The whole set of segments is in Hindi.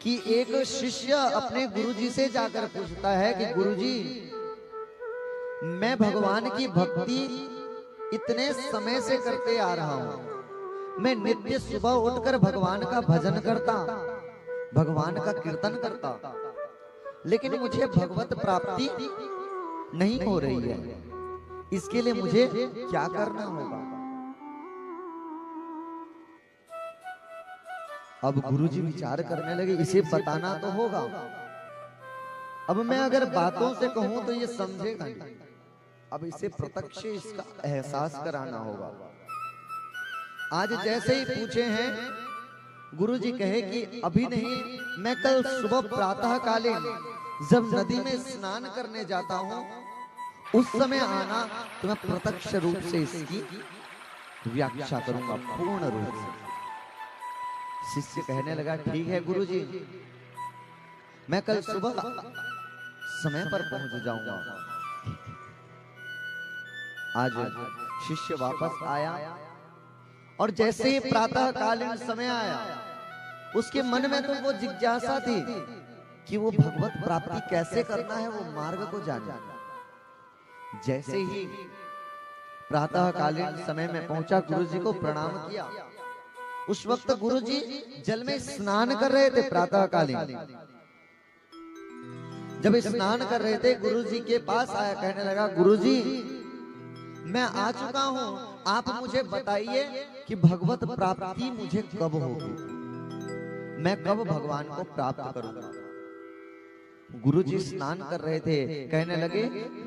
कि एक शिष्य अपने गुरुजी से जाकर पूछता है कि गुरुजी, मैं भगवान की भक्ति इतने समय से करते आ रहा हूं। मैं नित्य सुबह उठकर भगवान का भजन करता, भगवान का कीर्तन करता, लेकिन मुझे भगवत प्राप्ति नहीं हो रही है। इसके लिए मुझे क्या करना होगा? अब गुरुजी विचार करने लगे, इसे बताना तो होगा। अब मैं अगर बातों से कहूं तो ये समझेगा नहीं। अब इसे प्रत्यक्ष इसका एहसास कराना होगा। आज जैसे ही पूछे हैं, गुरुजी कहे कि अभी नहीं, मैं कल सुबह प्रातः कालीन जब नदी में स्नान करने जाता हूं उस समय आना, तो मैं प्रत्यक्ष रूप से इसकी व्याख्या करूंगा पूर्ण रूप से। शिष्य कहने लगा, ठीक है गुरुजी, मैं कल सुबह समय पर पहुंच जाऊंगा। आज शिष्य वापस आया और जैसे ही प्रातः कालीन समय आया, उसके मन में तो वो जिज्ञासा थी कि वो भगवत प्राप्ति कैसे करना है, वो मार्ग को जाना। जैसे ही प्रातः कालीन समय में पहुंचा, गुरुजी को प्रणाम किया। उस वक्त गुरुजी जल में स्नान कर रहे थे प्रातः कालीन। जब स्नान कर रहे थे, गुरुजी के पास आया, कहने लगा, गुरुजी मैं आ चुका हूं, आप मुझे बताइए कि भगवत प्राप्ति मुझे कब होगी, मैं कब भगवान को प्राप्त करूंगा। गुरुजी स्नान कर रहे थे, कहने लगे,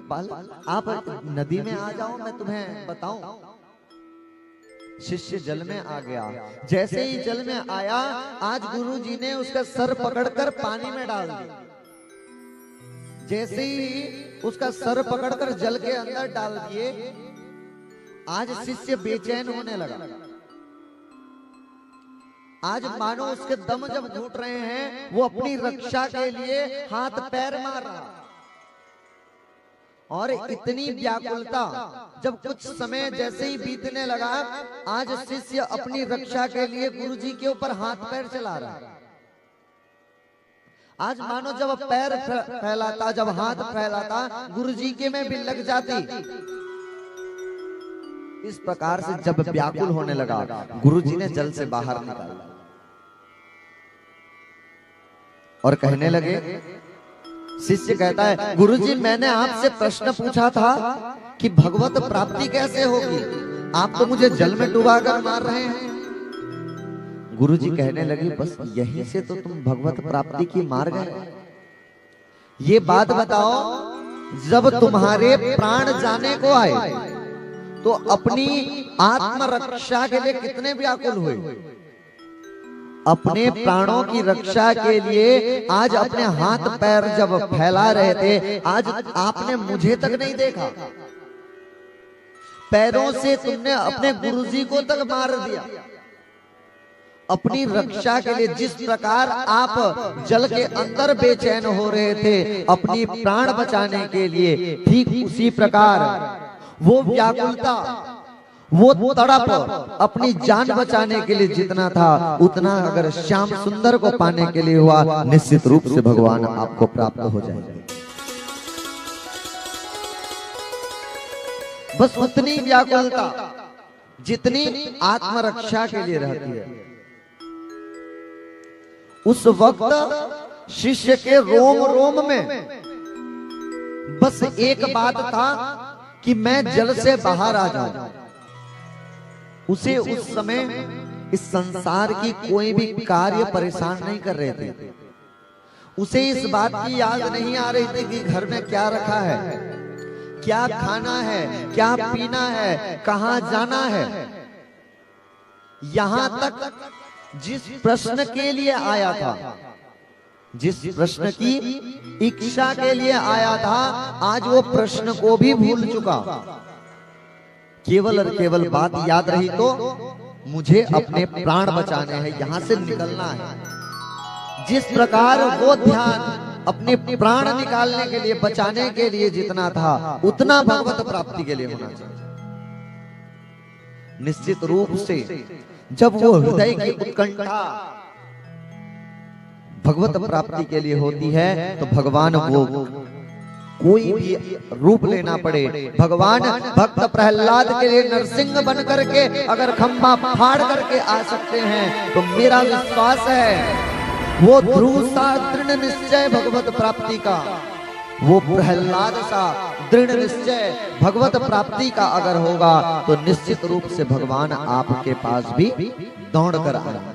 बालक आप नदी में आ जाओ, मैं तुम्हें बताऊं। शिष्य जल में आ गया। जैसे ही जल में आया, आज गुरुजी ने उसका सर पकड़कर पानी में डाल दिया। जैसे ही उसका सर पकड़कर जल के अंदर डाल दिए, आज शिष्य बेचैन होने लगा। आज मानो उसके दम जब घुट रहे हैं, वो अपनी रक्षा के लिए हाथ पैर मार रहा। और इतनी व्याकुलता, जब कुछ समय जैसे ही बीतने लगा, आज शिष्य अपनी रक्षा के लिए गुरुजी के ऊपर हाथ पैर चला रहा है। आज मानो जब पैर फैलाता, जब हाथ फैलाता, गुरुजी के में भी लग जाती। इस प्रकार से जब व्याकुल होने लगा, गुरुजी ने जल से बाहर निकाला और कहने लगे, शिष्य कहता है, गुरुजी मैंने आपसे प्रश्न पूछा था कि भगवत प्राप्ति कैसे होगी, आप तो मुझे जल में डुबाकर मार रहे हैं। गुरुजी कहने लगे, बस यहीं से तो तुम भगवत प्राप्ति की मार्ग है। ये बात बताओ, जब तुम्हारे प्राण जाने को आए तो अपनी आत्मरक्षा के लिए कितने व्याकुल हुए? अपने प्राणों की रक्षा के लिए आज अपने हाथ पैर जब फैला रहे थे, आज आपने मुझे तक नहीं देखा। पैरों से तुमने अपने गुरुजी को तक मार दिया। अपनी रक्षा के लिए जिस प्रकार आप जल के अंदर बेचैन हो रहे थे अपनी प्राण बचाने के लिए, ठीक उसी प्रकार वो व्याकुलता, वो तड़प अपनी जान बचाने के लिए जितना था, उतना अगर श्याम सुंदर को पाने के लिए हुआ, निश्चित रूप से भगवान आपको प्राप्त हो जाएंगे। बस उतनी व्याकुलता जितनी आत्मरक्षा के लिए रहती है। उस वक्त शिष्य के रोम रोम में बस एक बात था कि मैं जल से बाहर आ जाऊं। उसे उस समय इस संसार की कोई भी कार्य परेशान नहीं कर रहे थे। उसे इस बात की याद नहीं आ रही थी कि घर में क्या रखा है, क्या खाना है, क्या पीना है, कहां जाना है। यहां तक जिस प्रश्न के लिए आया था, जिस प्रश्न की इच्छा के लिए आया था, आज वो प्रश्न को भी भूल चुका। केवल और केवल बात याद रही तो मुझे अपने प्राण बचाने हैं, यहां से निकलना है। जिस प्रकार वो ध्यान अपने प्राण निकालने के लिए, बचाने के लिए जितना था, उतना भगवत प्राप्ति के लिए होना चाहिए। निश्चित रूप से जब वो हृदय की उत्कंठा भगवत प्राप्ति के लिए होती है तो भगवान वो कोई भी रूप लेना पड़े। भगवान भक्त प्रहलाद के लिए नरसिंह बन करके अगर खंभा फाड़ करके आ सकते हैं तो मेरा विश्वास है वो ध्रुव सा दृढ़ निश्चय भगवत प्राप्ति का, वो प्रहलाद सा दृढ़ निश्चय भगवत प्राप्ति का अगर होगा तो निश्चित रूप से भगवान आपके पास भी दौड़ कर आएंगे।